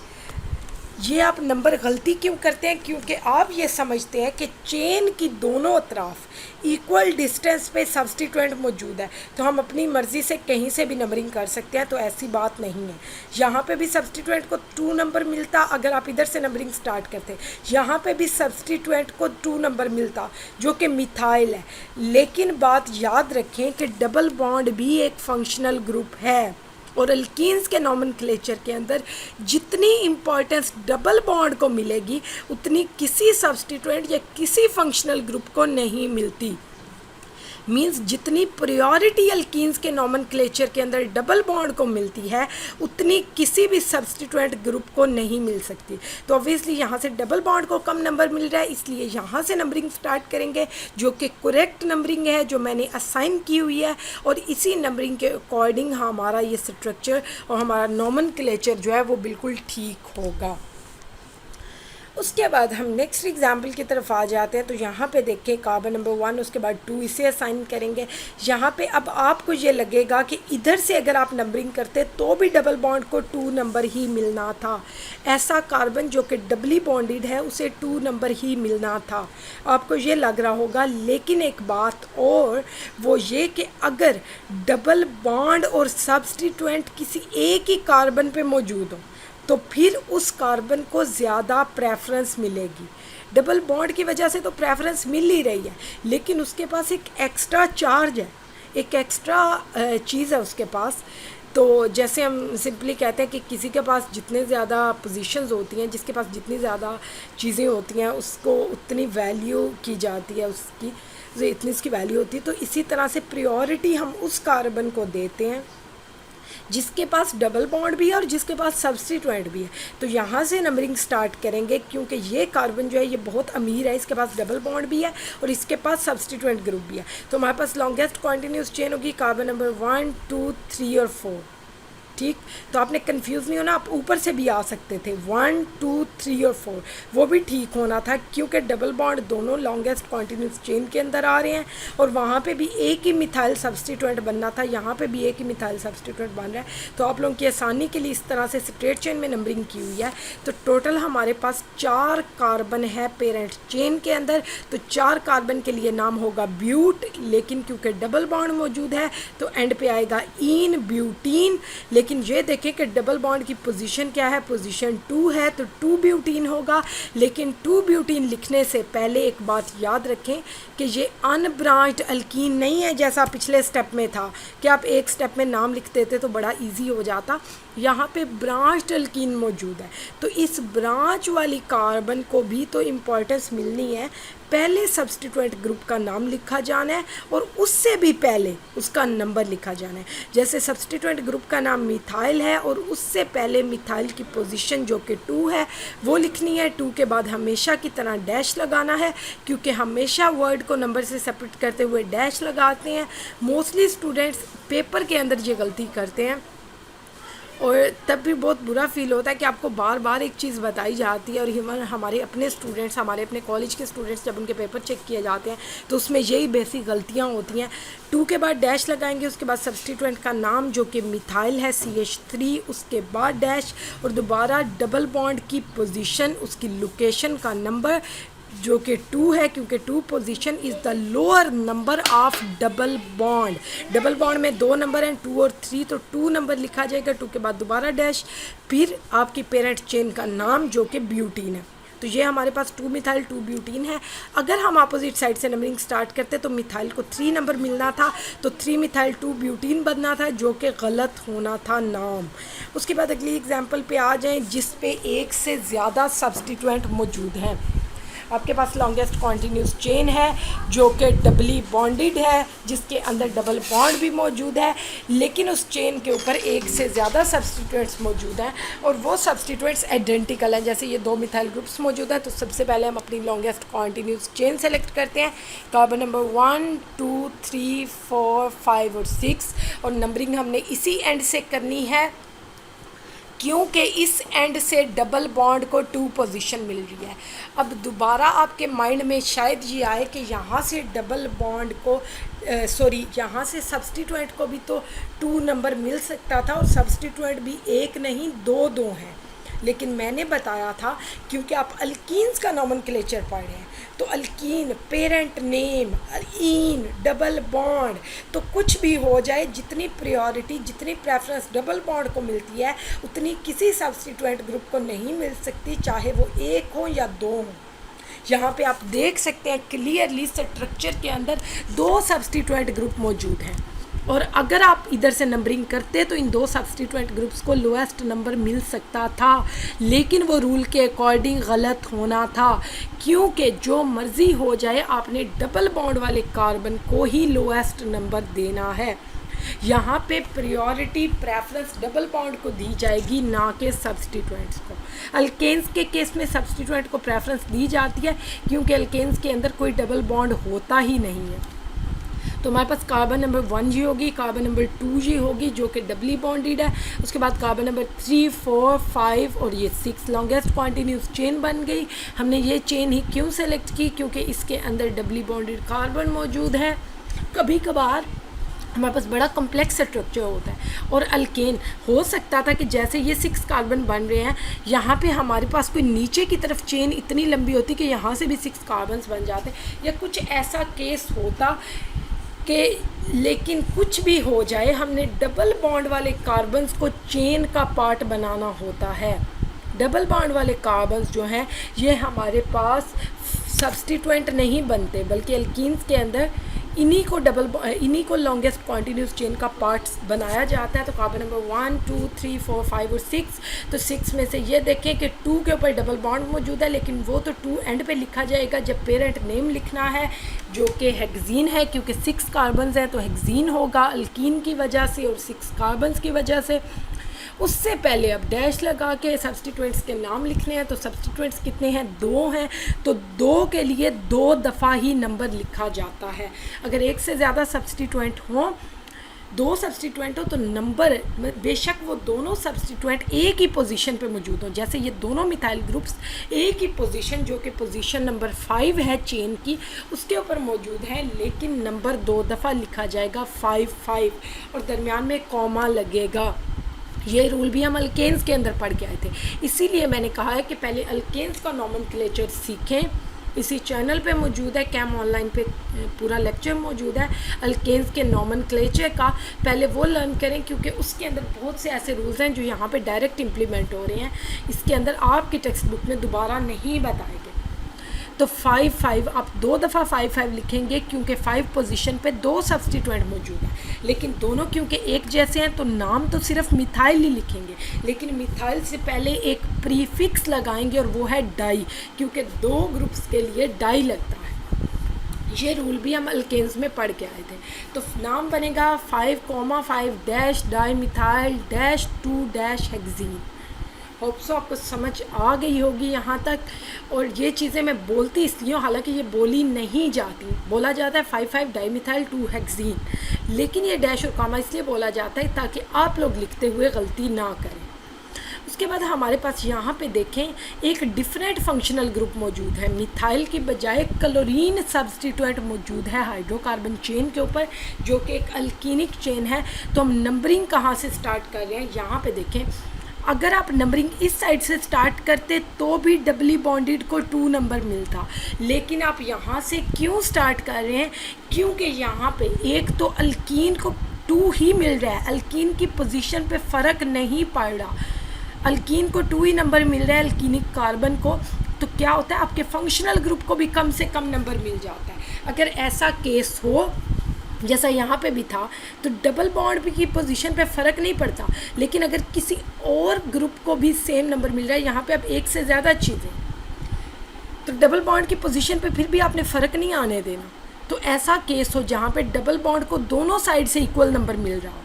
Speaker 1: ये आप नंबर गलती क्यों करते हैं, क्योंकि आप ये समझते हैं कि चेन की दोनों तरफ इक्वल डिस्टेंस पे सब्स्टिट्यूएंट मौजूद है तो हम अपनी मर्ज़ी से कहीं से भी नंबरिंग कर सकते हैं। तो ऐसी बात नहीं है। यहाँ पे भी सब्स्टिट्यूएंट को 2 नंबर मिलता अगर आप इधर से नंबरिंग स्टार्ट करते, यहाँ पे भी सब्स्टिट्यूएंट को 2 नंबर मिलता जो कि मिथाइल है। लेकिन बात याद रखें कि डबल बॉन्ड भी एक फंक्शनल ग्रुप है और अल्कीन्स के नॉमेनक्लेचर के अंदर जितनी इम्पोर्टेंस डबल बॉन्ड को मिलेगी उतनी किसी सब्स्टिट्यूएंट या किसी फंक्शनल ग्रुप को नहीं मिलती। मींस जितनी प्रायोरिटी अल्कीन्स के नॉमेनक्लेचर के अंदर डबल बॉन्ड को मिलती है उतनी किसी भी सब्स्टिट्यूएंट ग्रुप को नहीं मिल सकती। तो ऑब्वियसली यहाँ से डबल बॉन्ड को कम नंबर मिल रहा है, इसलिए यहाँ से नंबरिंग स्टार्ट करेंगे जो कि करेक्ट नंबरिंग है जो मैंने असाइन की हुई है। और इसी नंबरिंग के अकॉर्डिंग हमारा ये स्ट्रक्चर और हमारा नॉमेनक्लेचर जो है वो बिल्कुल ठीक होगा। उसके बाद हम नेक्स्ट एग्जाम्पल की तरफ आ जाते हैं। तो यहाँ पे देखें कार्बन नंबर 1, उसके बाद 2 इसे असाइन करेंगे। यहाँ पे अब आपको ये लगेगा कि इधर से अगर आप नंबरिंग करते तो भी डबल बॉन्ड को 2 नंबर ही मिलना था। ऐसा कार्बन जो कि डबली बॉन्डेड है उसे 2 नंबर ही मिलना था, आपको ये लग रहा होगा। लेकिन एक बात और वो ये कि अगर डबल बॉन्ड और सब्स्टिट्यूएंट किसी एक ही कार्बन पे मौजूद हो तो फिर उस कार्बन को ज़्यादा प्रेफरेंस मिलेगी। डबल बॉन्ड की वजह से तो प्रेफरेंस मिल ही रही है, लेकिन उसके पास एक एक्स्ट्रा चार्ज है, एक एक्स्ट्रा चीज़ है उसके पास। तो जैसे हम सिंपली कहते हैं कि किसी के पास जितने ज़्यादा पोजीशंस होती हैं, जिसके पास जितनी ज़्यादा चीज़ें होती हैं उसको उतनी वैल्यू की जाती है, उसकी इतनी उसकी वैल्यू होती है। तो इसी तरह से प्रायोरिटी हम उस कार्बन को देते हैं जिसके पास डबल बॉन्ड भी है और जिसके पास सब्स्टिट्यूएंट भी है। तो यहाँ से नंबरिंग स्टार्ट करेंगे, क्योंकि ये कार्बन जो है ये बहुत अमीर है, इसके पास डबल बॉन्ड भी है और इसके पास सब्स्टिट्यूएंट ग्रुप भी है। तो हमारे पास लॉन्गेस्ट कॉन्टिन्यूस चेन होगी कार्बन नंबर 1, 2, 3 और 4। ठीक, तो आपने कंफ्यूज नहीं होना, आप ऊपर से भी आ सकते थे 1, 2, 3 और 4, वो भी ठीक होना था, क्योंकि डबल बॉन्ड दोनों लॉन्गेस्ट कॉन्टिन्यूस चेन के अंदर आ रहे हैं और वहाँ पे भी एक ही मिथाइल सब्स्टिट्यूएंट बनना था, यहाँ पे भी एक ही मिथाइल सब्स्टिट्यूएंट बन रहा है। तो आप लोगों की आसानी के लिए इस तरह से स्ट्रेट चेन में नंबरिंग की हुई है। तो टोटल हमारे पास 4 कार्बन है पेरेंट चेन के अंदर। तो 4 कार्बन के लिए नाम होगा ब्यूट, लेकिन क्योंकि डबल बॉन्ड मौजूद है तो एंड पे आएगा इन ब्यूटीन। लेकिन ये देखें कि डबल बॉन्ड की पोजीशन क्या है, पोजीशन 2 है, तो 2 ब्यूटीन होगा। लेकिन 2 ब्यूटीन लिखने से पहले एक बात याद रखें कि ये अनब्रांच्ड अल्कीन नहीं है, जैसा पिछले स्टेप में था कि आप एक स्टेप में नाम लिख देते तो बड़ा इजी हो जाता। यहाँ पे ब्रांच्ड अल्कीन मौजूद है, तो इस ब्रांच वाली कार्बन को भी तो इम्पोर्टेंस मिलनी है। पहले सब्स्टिट्यूएंट ग्रुप का नाम लिखा जाना है और उससे भी पहले उसका नंबर लिखा जाना है। जैसे सब्स्टिट्यूएंट ग्रुप का नाम मिथाइल है और उससे पहले मिथाइल की पोजीशन जो कि 2 है वो लिखनी है। 2 के बाद हमेशा की तरह डैश लगाना है, क्योंकि हमेशा वर्ड को नंबर से सेपरेट करते हुए डैश लगाते हैं। मोस्टली स्टूडेंट्स पेपर के अंदर ये गलती करते हैं और तब भी बहुत बुरा फील होता है कि आपको बार बार एक चीज़ बताई जाती है। और हमारे अपने स्टूडेंट्स, हमारे अपने कॉलेज के स्टूडेंट्स जब उनके पेपर चेक किए जाते हैं तो उसमें यही बेसिक गलतियां होती हैं। 2 के बाद डैश लगाएंगे, उसके बाद सब्स्टिट्यूएंट का नाम जो कि मिथाइल है CH3, उसके बाद डैश और दोबारा डबल बॉन्ड की पोजीशन, उसकी लोकेशन का नंबर जो कि 2 है, क्योंकि 2 position is the lower number of double bond. Double bond में 2 नंबर हैं 2 और 3, तो 2 नंबर लिखा जाएगा। 2 के बाद दोबारा डैश, फिर आपकी पेरेंट चेन का नाम जो कि ब्यूटीन है। तो ये हमारे पास 2 मिथाइल 2 ब्यूटीन है। अगर हम अपोजिट साइड से नंबरिंग स्टार्ट करते तो मिथाइल को 3 नंबर मिलना था, तो 3 मिथाइल 2 ब्यूटीन बनना था, जो कि गलत होना था नाम। उसके बाद अगली एग्जाम्पल पे आ जाएं, जिस पे एक से ज़्यादा सब्स्टिट्यूएंट मौजूद हैं। आपके पास लॉन्गेस्ट कॉन्टिन्यूस चेन है जो कि डबली बॉन्डेड है, जिसके अंदर डबल बॉन्ड भी मौजूद है, लेकिन उस चेन के ऊपर एक से ज़्यादा सब्स्टिट्यूएंट्स मौजूद हैं और वो सब्स्टिट्यूएंट्स आइडेंटिकल हैं। जैसे ये 2 मिथाइल ग्रुप्स मौजूद हैं, तो सबसे पहले हम अपनी लॉन्गेस्ट कॉन्टिन्यूस चेन सेलेक्ट करते हैं। कार्बन नंबर 1, 2, 3, 4, 5 और 6, और नंबरिंग हमने इसी एंड से करनी है, क्योंकि इस एंड से डबल बॉन्ड को 2 पोजीशन मिल रही है। अब दोबारा आपके माइंड में शायद ये आए कि यहाँ से डबल बॉन्ड को यहाँ से सब्स्टिट्यूएंट को भी तो 2 नंबर मिल सकता था, और सब्स्टिट्यूएंट भी एक नहीं 2 हैं। लेकिन मैंने बताया था क्योंकि आप अल्कीन्स का नॉमेनक्लेचर पढ़ रहे हैं, तो अल्कीन, पेरेंट नेम, ईन, डबल बॉन्ड, तो कुछ भी हो जाए, जितनी प्रायोरिटी, जितनी प्रेफरेंस डबल बॉन्ड को मिलती है उतनी किसी सब्स्टिट्यूएंट ग्रुप को नहीं मिल सकती, चाहे वो 1 हो या 2 हो। यहाँ पे आप देख सकते हैं क्लियरली स्ट्रक्चर के अंदर 2 सब्स्टिट्यूएंट ग्रुप मौजूद हैं, और अगर आप इधर से नंबरिंग करते तो इन 2 सब्स्टिट्यूएंट ग्रुप्स को लोएस्ट नंबर मिल सकता था, लेकिन वो रूल के अकॉर्डिंग गलत होना था, क्योंकि जो मर्ज़ी हो जाए आपने डबल बॉन्ड वाले कार्बन को ही लोएस्ट नंबर देना है। यहाँ पे प्रायोरिटी प्रेफरेंस डबल बॉन्ड को दी जाएगी, ना कि सब्स्टिट्यूएंट्स को। अल्केन्स के केस में सब्स्टिट्यूएंट को प्रेफरेंस दी जाती है, क्योंकि अल्केन्स के अंदर कोई डबल बॉन्ड होता ही नहीं है। तो हमारे पास कार्बन नंबर 1 जी होगी, कार्बन नंबर 2 जी होगी जो कि डबली बॉन्डेड है, उसके बाद कार्बन नंबर 3, 4, 5 और ये 6 लॉन्गेस्ट कॉन्टिन्यूस चेन बन गई। हमने ये चेन ही क्यों सेलेक्ट की, क्योंकि इसके अंदर डबली बॉन्डेड कार्बन मौजूद है। कभी कभार हमारे पास बड़ा कम्प्लेक्स स्ट्रक्चर होता है, और अल्केन हो सकता था कि जैसे ये 6 कार्बन बन रहे हैं, यहाँ पे हमारे पास कोई नीचे की तरफ चेन इतनी लंबी होती कि यहाँ से भी 6 कार्बन्स बन जाते, या कुछ ऐसा केस होता कि, लेकिन कुछ भी हो जाए हमने डबल बॉन्ड वाले कार्बन्स को चेन का पार्ट बनाना होता है। डबल बॉन्ड वाले कार्बन्स जो हैं ये हमारे पास सब्स्टिट्यूएंट नहीं बनते, बल्कि अल्कीन्स के अंदर इन्हीं को लॉन्गेस्ट कॉन्टीन्यूस चेन का पार्ट्स बनाया जाता है। तो कार्बन नंबर 1 2 3 4 5 और 6, तो 6 में से ये देखें कि 2 के ऊपर डबल बॉन्ड मौजूद है, लेकिन वो तो 2 एंड पे लिखा जाएगा जब पेरेंट नेम लिखना है, जो कि हेक्सीन है, क्योंकि 6 कार्बन्स हैं तो हेक्सीन होगा अल्कीन की वजह से और 6 कार्बन्स की वजह से। उससे पहले अब डैश लगा के सब्सटीट्यूएंट्स के नाम लिखने हैं। तो सब्सटीट्यूएंट्स कितने हैं? 2 हैं, तो 2 के लिए 2 दफ़ा ही नंबर लिखा जाता है। अगर एक से ज़्यादा सब्सटीट्यूएंट हों, 2 सब्सटीट्यूएंट हो, तो नंबर बेशक वो दोनों सब्सटीट्यूएंट एक ही पोजीशन पे मौजूद हों, जैसे ये दोनों मिथाइल ग्रुप्स एक ही पोजीशन, जो कि पोजीशन नंबर 5 है चेन की, उसके ऊपर मौजूद है, लेकिन नंबर 2 दफ़ा लिखा जाएगा 5 और दरमियान में कॉमा लगेगा। ये रूल भी हम अल्केन्स के अंदर पढ़ के आए थे, इसीलिए मैंने कहा है कि पहले अल्केन्स का नॉमेनक्लेचर सीखें। इसी चैनल पे मौजूद है, कैम ऑनलाइन पे पूरा लेक्चर मौजूद है अल्केन्स के नॉमेनक्लेचर का, पहले वो लर्न करें, क्योंकि उसके अंदर बहुत से ऐसे रूल्स हैं जो यहाँ पे डायरेक्ट इम्प्लीमेंट हो रहे हैं, इसके अंदर आपकी टेक्स्ट बुक में दोबारा नहीं बताए गए। तो 5 आप 2 दफ़ा 5 लिखेंगे, क्योंकि 5 पोजीशन पे 2 सब्सटीट्यूएंट मौजूद हैं, लेकिन दोनों क्योंकि एक जैसे हैं तो नाम तो सिर्फ मिथाइल ही लिखेंगे, लेकिन मिथाइल से पहले एक प्रीफिक्स लगाएंगे और वो है डाई, क्योंकि 2 ग्रुप्स के लिए डाई लगता है। ये रूल भी हम अल्केन्स में पढ़ के आए थे। तो नाम बनेगा 5, dash di methyl dash 2 dash hexene. Hope so आपको समझ आ गई होगी यहाँ तक। और ये चीज़ें मैं बोलती इसलिए हूँ, हालांकि ये बोली नहीं जाती, बोला जाता है 5 डाईमिथाइल 2 हेक्सीन, लेकिन ये डैश और कामा इसलिए बोला जाता है ताकि आप लोग लिखते हुए गलती ना करें। उसके बाद हमारे पास यहाँ पे देखें एक डिफरेंट फंक्शनल ग्रुप मौजूद है, मिथाइल की बजाय क्लोरीन सब्सटीट्यूएंट मौजूद है हाइड्रोकार्बन चेन के ऊपर, जो कि एक अल्कीनिक चेन है। तो हम नंबरिंग कहाँ से स्टार्ट कर रहे हैं, यहाँ पे देखें, अगर आप नंबरिंग इस साइड से स्टार्ट करते तो भी डबली बॉन्डेड को 2 नंबर मिलता, लेकिन आप यहाँ से क्यों स्टार्ट कर रहे हैं? क्योंकि यहाँ पे एक तो अल्कीन को 2 ही मिल रहा है, अल्कीन की पोजीशन पे फ़र्क नहीं पड़ रहा, अल्कीन को 2 ही नंबर मिल रहा है अल्कीनिक कार्बन को। तो क्या होता है, आपके फंक्शनल ग्रुप को भी कम से कम नंबर मिल जाता है। अगर ऐसा केस हो जैसा यहाँ पे भी था, तो डबल बॉन्ड की पोजीशन पे फ़र्क नहीं पड़ता, लेकिन अगर किसी और ग्रुप को भी सेम नंबर मिल रहा है, यहाँ पे अब एक से ज़्यादा चीज़ें, तो डबल बॉन्ड की पोजीशन पे फिर भी आपने फ़र्क नहीं आने देना। तो ऐसा केस हो जहाँ पे डबल बॉन्ड को दोनों साइड से इक्वल नंबर मिल रहा हो,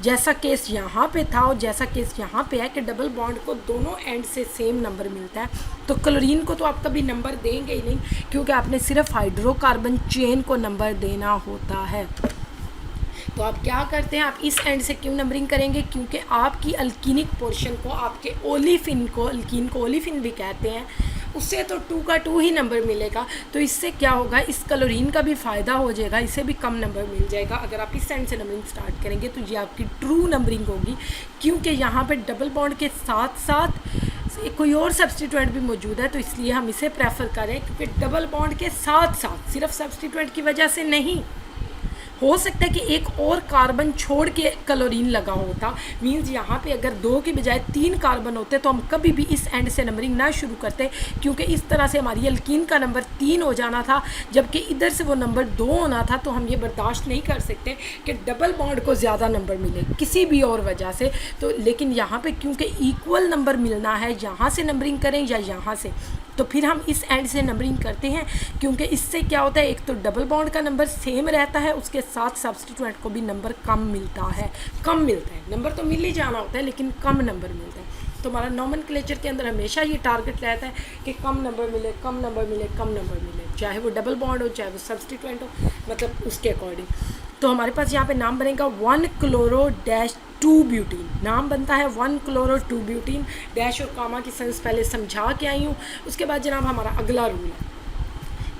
Speaker 1: जैसा केस यहाँ पे था और जैसा केस यहाँ पे है कि डबल बॉन्ड को दोनों एंड से सेम नंबर मिलता है, तो क्लोरीन को तो आप कभी नंबर देंगे ही नहीं, क्योंकि आपने सिर्फ हाइड्रोकार्बन चेन को नंबर देना होता है। तो आप क्या करते हैं, आप इस एंड से क्यों नंबरिंग करेंगे? क्योंकि आपकी अल्कीनिक पोर्शन को, आपके ओलिफिन को, अल्कीन को ओलिफिन भी कहते हैं, उससे तो 2 का 2 ही नंबर मिलेगा। तो इससे क्या होगा, इस क्लोरीन का भी फ़ायदा हो जाएगा, इसे भी कम नंबर मिल जाएगा। अगर आप इस एंड से नंबरिंग स्टार्ट करेंगे तो ये आपकी ट्रू नंबरिंग होगी, क्योंकि यहाँ पे डबल बॉन्ड के साथ साथ कोई और सब्सटीट्यूएंट भी मौजूद है, तो इसलिए हम इसे प्रेफर करें, क्योंकि डबल बॉन्ड के साथ साथ सिर्फ सब्सटीट्यूएंट की वजह से नहीं, हो सकता है कि एक और कार्बन छोड़ के क्लोरीन लगा होता, मींस यहाँ पे अगर 2 की बजाय 3 कार्बन होते तो हम कभी भी इस एंड से नंबरिंग ना शुरू करते, क्योंकि इस तरह से हमारी अल्कीन का नंबर 3 हो जाना था, जबकि इधर से वो नंबर 2 होना था। तो हम ये बर्दाश्त नहीं कर सकते कि डबल बॉन्ड को ज़्यादा नंबर मिले किसी भी और वजह से। तो लेकिन यहाँ पे क्योंकि इक्वल नंबर मिलना है, यहाँ से नंबरिंग करें या यहाँ से, तो फिर हम इस एंड से नंबरिंग करते हैं, क्योंकि इससे क्या होता है, एक तो डबल बॉन्ड का नंबर सेम रहता है, उसके साथ सब्सटीट्यूएंट को भी नंबर कम मिलता है, नंबर तो मिल ही जाना होता है लेकिन कम नंबर मिलता है। तो हमारा नॉमेनक्लेचर के अंदर हमेशा ये टारगेट रहता है कि कम नंबर मिले, कम नंबर मिले, कम नंबर मिले, चाहे वो डबल बॉन्ड हो चाहे वो सब्सटीट्यूएंट हो, मतलब उसके अकॉर्डिंग। तो हमारे पास यहाँ पे नाम बनेगा 1-क्लोरो-2 ब्यूटीन, नाम बनता है 1-क्लोरो-2 ब्यूटीन। डैश और कामा की सेंस पहले समझा के आई हूँ। उसके बाद जनाब हमारा अगला रूल है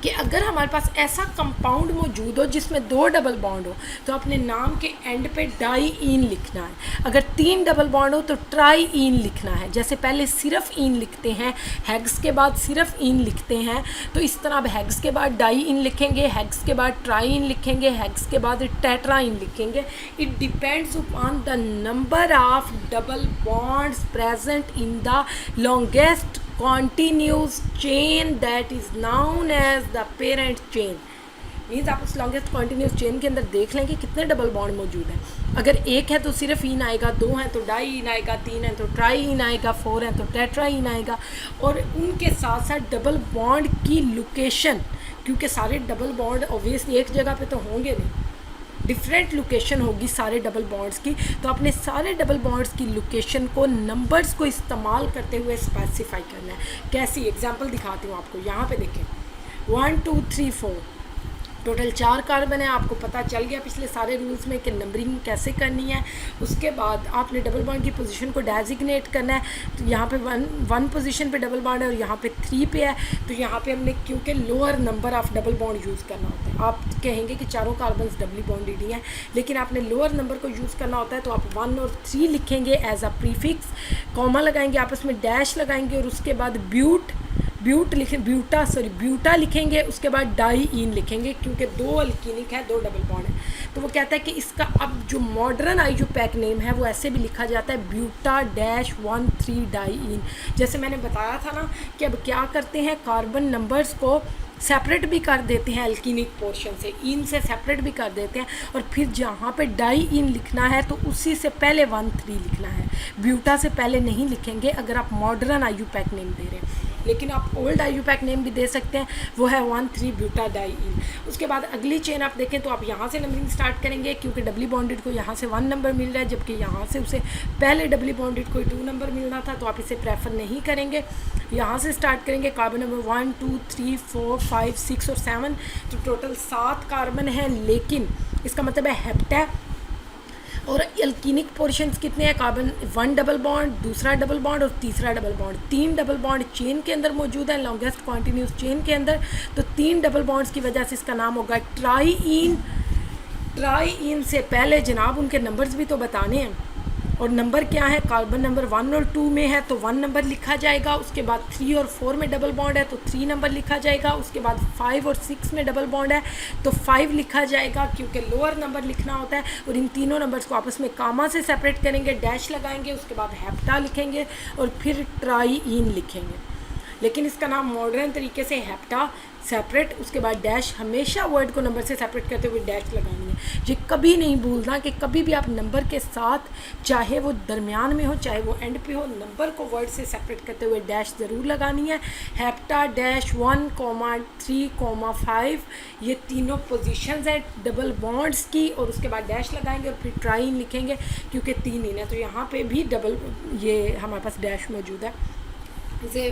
Speaker 1: कि अगर हमारे पास ऐसा कंपाउंड मौजूद हो जिसमें 2 डबल बॉन्ड हो, तो अपने नाम के एंड पे डाई ईन लिखना है। अगर 3 डबल बॉन्ड हो तो ट्राई ईन लिखना है। जैसे पहले सिर्फ ईन लिखते हैं, हैग्स के बाद सिर्फ ईन लिखते हैं, तो इस तरह अब हैग्स के बाद डाई ईन लिखेंगे, हैग्स के बाद ट्राई ईन लिखेंगे, हैग्स के बाद टेट्रा ईन लिखेंगे। It depends upon the number of double bonds present in the longest continuous chain that is known as the parent chain। Means आप उस लॉन्गेस्ट कॉन्टिन्यूस चेन के अंदर देख लें कि कितने डबल बॉन्ड मौजूद हैं। अगर एक है तो सिर्फ इन आएगा, दो हैं तो डाई इन आएगा, तीन है तो ट्राई इन आएगा, फोर है तो टेट्रा इन आएगा। और उनके साथ साथ डबल बॉन्ड की लोकेशन, क्योंकि सारे डबल बॉन्ड ऑब्वियसली एक जगह पे तो होंगे नहीं, डिफरेंट लोकेशन होगी सारे डबल बॉन्ड्स की। तो अपने सारे डबल बॉन्ड्स की लोकेशन को नंबर्स को इस्तेमाल करते हुए स्पेसिफाई करना है। कैसी एग्जांपल दिखाती हूँ आपको। यहाँ पे देखें 1 2 3 4 टोटल 4 कार्बन है। आपको पता चल गया पिछले सारे रूल्स में कि नंबरिंग कैसे करनी है। उसके बाद आपने डबल बॉन्ड की पोजीशन को डेजिग्नेट करना है। तो यहाँ पे वन पोजीशन पे डबल बॉन्ड है और यहाँ पे 3 पे है। तो यहाँ पे हमने क्योंकि lower number of double bond use करना होता है। आप कहेंगे कि चारों कार्बन डबली बॉन्डेड ही हैं, लेकिन आपने लोअर नंबर को यूज़ करना होता है। तो आप 1 और 3 लिखेंगे एज अ प्रीफिक्स, कॉमा लगाएंगे, आपस में डैश लगाएंगे और उसके बाद ब्यूटा लिखेंगे। उसके बाद डाई इन लिखेंगे क्योंकि 2 अल्कीनिक है, 2 डबल बॉन्ड है। तो वो कहता है कि इसका अब जो मॉडर्न आइसोपैक नेम है वो ऐसे भी लिखा जाता है ब्यूटा डैश 1,3 डाई इन। जैसे मैंने बताया था ना कि अब क्या करते हैं, कार्बन नंबर्स को सेपरेट भी कर देते हैं अल्कीनिक पोर्शन से, इन से सेपरेट भी कर देते हैं। और फिर जहाँ पे डाई इन लिखना है तो उसी से पहले 1,3 लिखना है, ब्यूटा से पहले नहीं लिखेंगे अगर आप मॉडर्न आइसोपैक नेम दे रहे हैं। लेकिन आप ओल्ड आइसोपैक नेम भी दे सकते हैं, वो है 1,3 ब्यूटा डाई इन। उसके बाद अगली चेन आप देखें तो आप यहाँ से नंबरिंग स्टार्ट करेंगे क्योंकि डबली बॉन्डेड को यहाँ से 1 नंबर मिल रहा है, जबकि यहाँ से उसे पहले डबली बॉन्डेड को 2 नंबर मिलना था। तो आप इसे प्रेफर नहीं करेंगे। यहाँ से स्टार्ट करेंगे कार्बन नंबर 1 2 3 4 5 6 और 7। तो टोटल 7 कार्बन है, लेकिन इसका मतलब है हेप्टा। और अल्कीनिक पोर्शंस कितने हैं, कार्बन 1 डबल बॉन्ड, दूसरा डबल बॉन्ड और तीसरा double bond. 3 double bond chain के अंदर मौजूद है, लॉन्गेस्ट कॉन्टिन्यूस चेन के अंदर। तो 3 डबल बॉन्ड्स की वजह से इसका नाम होगा ट्राई इन। ट्राई इन से पहले जनाब उनके नंबर्स भी तो बताने हैं, और नंबर क्या है, कार्बन नंबर 1 और 2 में है तो 1 नंबर लिखा जाएगा। उसके बाद 3 और 4 में डबल बॉन्ड है तो 3 नंबर लिखा जाएगा। उसके बाद 5 और 6 में डबल बॉन्ड है तो 5 लिखा जाएगा क्योंकि लोअर नंबर लिखना होता है। और इन तीनों नंबर्स को आपस में कामा से सेपरेट करेंगे, डैश लगाएंगे, उसके बाद हेप्टा लिखेंगे और फिर ट्राई इन लिखेंगे। लेकिन इसका नाम मॉडर्न तरीके से हेप्टा सेपरेट, उसके बाद डैश, हमेशा वर्ड को नंबर से सेपरेट करते हुए डैश लगानी है। ये कभी नहीं भूलना कि कभी भी आप नंबर के साथ, चाहे वो दरमियान में हो चाहे वो एंड पे हो, नंबर को वर्ड से सेपरेट करते हुए डैश ज़रूर लगानी है। हेप्टा डैश 1, 3, 5 ये तीनों पोजीशंस हैं डबल बॉन्ड्स की। और उसके बाद डैश लगाएंगे और फिर ट्राई इन लिखेंगे क्योंकि 3 इन है। तो यहाँ पे भी डबल ये हमारे पास डैश मौजूद है। इसे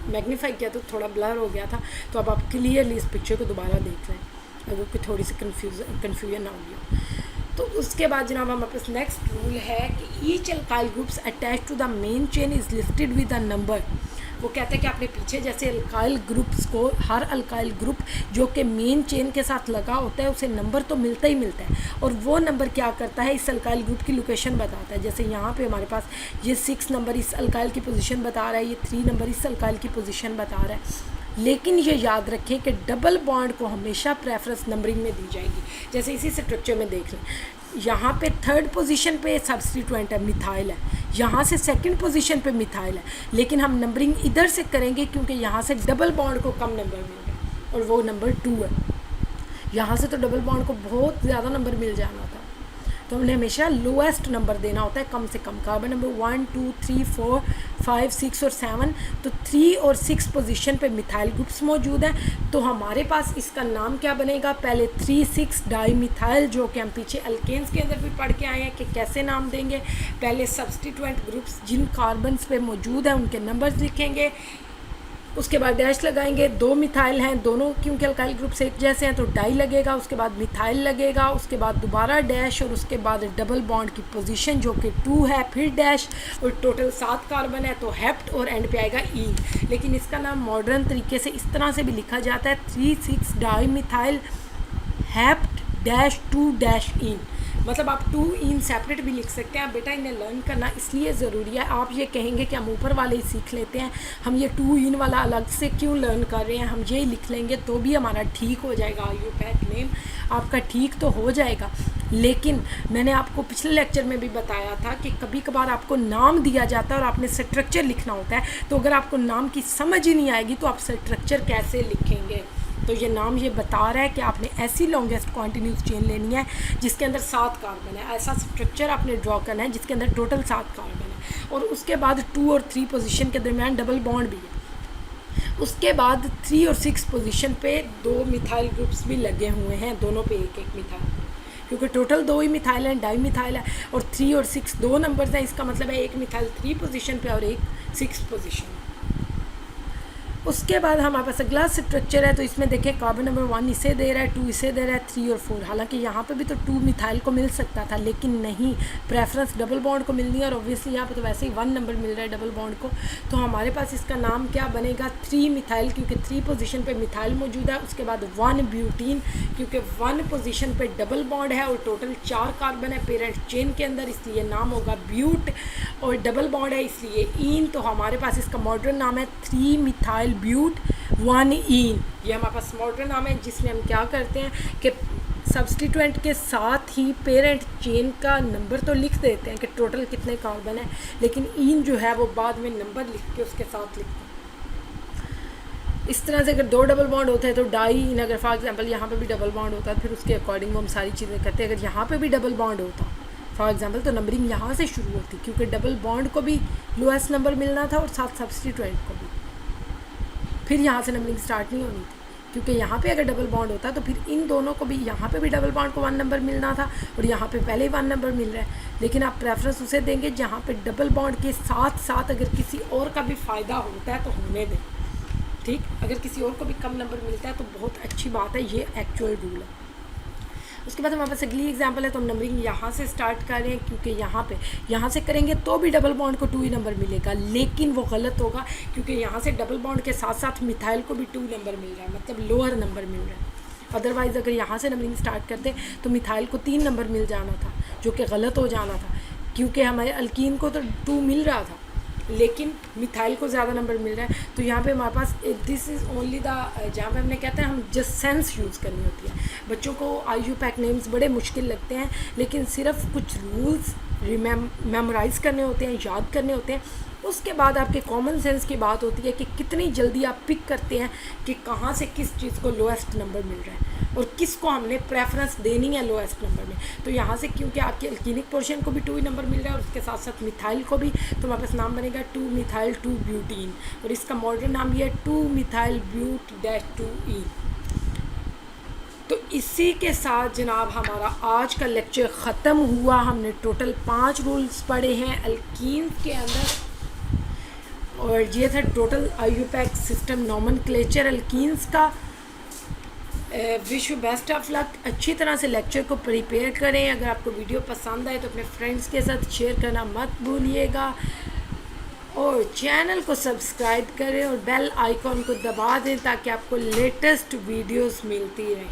Speaker 1: मैग्नीफाई किया तो थोड़ा ब्लर हो गया था, तो अब आप क्लियरली इस पिक्चर को दोबारा देख रहे हैं अगर कोई थोड़ी सी कन्फ्यूजन ना हुई हो। तो उसके बाद जनाब हमारे पास नेक्स्ट रूल है कि each alkyl groups attach to the main chain is listed with a number. वो कहते हैं कि आपने पीछे जैसे अल्काइल ग्रुप्स को, हर अल्काइल ग्रुप जो कि मेन चेन के साथ लगा होता है उसे नंबर तो मिलता ही मिलता है, और वो नंबर क्या करता है, इस अल्काइल ग्रुप की लोकेशन बताता है। जैसे यहाँ पे हमारे पास ये 6 नंबर इस अल्काइल की पोजीशन बता रहा है, ये 3 नंबर इस अल्काइल की पोजीशन बता रहा है। लेकिन ये याद रखें कि डबल बॉन्ड को हमेशा प्रेफरेंस नंबरिंग में दी जाएगी। जैसे इसी स्ट्रक्चर में देख लें, यहाँ पे 3rd पोजीशन पे सब्स्टिट्यूएंट है, मिथाइल है, यहाँ से 2nd पोजीशन पे मिथाइल है, लेकिन हम नंबरिंग इधर से करेंगे क्योंकि यहाँ से डबल बॉन्ड को कम नंबर मिल गया और वो नंबर 2 है। यहाँ से तो डबल बॉन्ड को बहुत ज़्यादा नंबर मिल जाना था, तो हमने हमेशा लोएस्ट नंबर देना होता है, कम से कम। कार्बन नंबर 1 2 3 4 5 6 और 7, तो 3 और 6 पोजीशन पे मिथाइल ग्रुप्स मौजूद हैं। तो हमारे पास इसका नाम क्या बनेगा, पहले 3,6 डाई मिथाइल, जो कि हम पीछे अल्केन्स के अंदर भी पढ़ के आए हैं कि कैसे नाम देंगे। पहले सब्स्टिट्यूएंट ग्रुप्स जिन कार्बन्स पे मौजूद हैं उनके नंबर्स लिखेंगे, उसके बाद डैश लगाएंगे। 2 मिथाइल हैं, दोनों क्योंकि अल्काइल ग्रुप से एक जैसे हैं तो डाई लगेगा, उसके बाद मिथाइल लगेगा, उसके बाद दोबारा डैश और उसके बाद डबल बॉन्ड की पोजीशन जो कि 2 है, फिर डैश, और टोटल 7 कार्बन है तो हेप्ट, और एंड पे आएगा ईन। लेकिन इसका नाम मॉडर्न तरीके से इस तरह से भी लिखा जाता है 3,6 dimethyl hept dash 2 dash ene. मतलब आप 2 इन सेपरेट भी लिख सकते हैं। आप बेटा इन्हें लर्न करना इसलिए ज़रूरी है। आप ये कहेंगे कि हम ऊपर वाले ही सीख लेते हैं, हम ये 2 इन वाला अलग से क्यों लर्न कर रहे हैं, हम ये लिख लेंगे तो भी हमारा ठीक हो जाएगा। आइसोपैक नेम आपका ठीक तो हो जाएगा। लेकिन मैंने आपको पिछले लेक्चर में भी बताया था कि कभी कभार आपको नाम दिया जाता है और आपने स्ट्रक्चर लिखना होता है, तो अगर आपको नाम की समझ ही नहीं आएगी तो आप स्ट्रक्चर कैसे लिखेंगे। तो ये नाम ये बता रहा है कि आपने ऐसी लॉन्गेस्ट कॉन्टिन्यूस चेन लेनी है जिसके अंदर 7 कार्बन है। ऐसा स्ट्रक्चर आपने ड्रॉ करना है जिसके अंदर टोटल 7 कार्बन है और उसके बाद 2 और 3 पोजीशन के दरमियान डबल बॉन्ड भी है। उसके बाद 3 और 6 पोजीशन पे 2 मिथाइल ग्रुप्स भी लगे हुए हैं, दोनों पे एक एक मिथाइल, क्योंकि टोटल 2 ही मिथाइल हैं, डाई मिथाइल है और 3 और 6 2 नंबर्स हैं। इसका मतलब है एक मिथाइल 3 पोजीशन पे और एक 6 पोजीशन। उसके बाद हमारे पास अगला स्ट्रक्चर है, तो इसमें देखिए कार्बन नंबर 1 इसे दे रहा है, 2 इसे दे रहा है, 3 और 4। हालांकि यहाँ पे भी तो 2 मिथाइल को मिल सकता था, लेकिन नहीं, प्रेफरेंस डबल बॉन्ड को मिलनी है और ऑब्वियसली यहाँ पे तो वैसे ही 1 नंबर मिल रहा है डबल बॉन्ड को। तो हमारे पास इसका नाम क्या बनेगा, 3 मिथाइल, क्योंकि 3 पोजीशन पे मिथाइल मौजूद है। उसके बाद 1 ब्यूटीन, क्योंकि 1 पोजीशन पे डबल बॉन्ड है और टोटल 4 कार्बन है पेरेंट चेन के अंदर, इसलिए नाम होगा ब्यूट। और डबल बॉन्ड है इसलिए ईन, तो हमारे पास इसका मॉडर्न नाम है 3 मिथाइल ब्यूट 1 ईन। ये हमारे पास मॉडर्न नाम है जिसमें हम क्या करते हैं कि सब्स्टिट्यूएंट के साथ ही पेरेंट चेन का नंबर तो लिख देते हैं कि टोटल कितने कार्बन है, लेकिन ईन जो है वो बाद में नंबर लिख के उसके साथ लिखते हैं। इस तरह से अगर 2 डबल बॉन्ड होते हैं तो डाई इन, अगर फॉर एग्जांपल यहाँ पे भी डबल बॉन्ड होता है फिर उसके अकॉर्डिंग हम सारी चीज़ें करते हैं। अगर यहाँ पे भी डबल बॉन्ड होता फॉर एग्जांपल तो नंबरिंग यहाँ से शुरू होती, क्योंकि डबल बॉन्ड को भी लोएस्ट नंबर मिलना था और साथ सब्स्टिट्यूएंट को भी, फिर यहाँ से नंबरिंग स्टार्ट नहीं होनी थी। क्योंकि यहाँ पे अगर डबल बॉन्ड होता तो फिर इन दोनों को भी, यहाँ पे भी डबल बॉन्ड को 1 नंबर मिलना था और यहाँ पे पहले ही 1 नंबर मिल रहा है। लेकिन आप प्रेफरेंस उसे देंगे जहाँ पे डबल बॉन्ड के साथ साथ अगर किसी और का भी फ़ायदा होता है तो होने दें, ठीक। अगर किसी और को भी कम नंबर मिलता है तो बहुत अच्छी बात है, ये एक्चुअल रूल है। उसके बाद हमारे पास अगली एग्जांपल है, तो हम नंबरिंग यहाँ से स्टार्ट कर रहे हैं, क्योंकि यहाँ से करेंगे तो भी डबल बॉन्ड को 2 ही नंबर मिलेगा, लेकिन वो गलत होगा क्योंकि यहाँ से डबल बॉन्ड के साथ साथ मिथाइल को भी 2 नंबर मिल रहा है, मतलब लोअर नंबर मिल रहा है। अदरवाइज़ अगर यहाँ से नंबरिंग स्टार्ट करते तो मिथाइल को 3 नंबर मिल जाना था, जो कि गलत हो जाना था, क्योंकि हमारे अल्कीन को तो 2 मिल रहा था लेकिन मिथाइल को ज़्यादा नंबर मिल रहा है। तो यहाँ पे हमारे पास दिस इज़ ओनली द, जहाँ पे हमने कहते हैं हम जस्ट सेंस यूज़ करनी होती है। बच्चों को IUPAC नेम्स बड़े मुश्किल लगते हैं, लेकिन सिर्फ कुछ रूल्स मेमोराइज़ करने होते हैं, याद करने होते हैं। उसके बाद आपके कॉमन सेंस की बात होती है कि कितनी जल्दी आप पिक करते हैं कि कहाँ से किस चीज़ को लोएस्ट नंबर मिल रहा है और किसको हमने प्रेफरेंस देनी है लोएस्ट नंबर में। तो यहाँ से क्योंकि आपके अल्कीनिक पोर्शन को भी 2 ही नंबर मिल रहा है और उसके साथ साथ मिथाइल को भी, तो हमारे पास नाम बनेगा 2 मिथाइल 2 ब्यूटीन और इसका मॉडर्न नाम ये है 2 मिथाइल ब्यूट डैश 2 ईन। तो इसी के साथ जनाब हमारा आज का लेक्चर ख़त्म हुआ। हमने टोटल 5 रूल्स पढ़े हैं अल्कीन के अंदर और ये था total IUPAC system nomenclature alkenes का। Wish you best of luck. अच्छी तरह से लेक्चर को प्रिपेयर करें। अगर आपको वीडियो पसंद आए तो अपने फ्रेंड्स के साथ शेयर करना मत भूलिएगा और चैनल को सब्सक्राइब करें और बेल आइकॉन को दबा दें ताकि आपको लेटेस्ट वीडियोस मिलती रहें।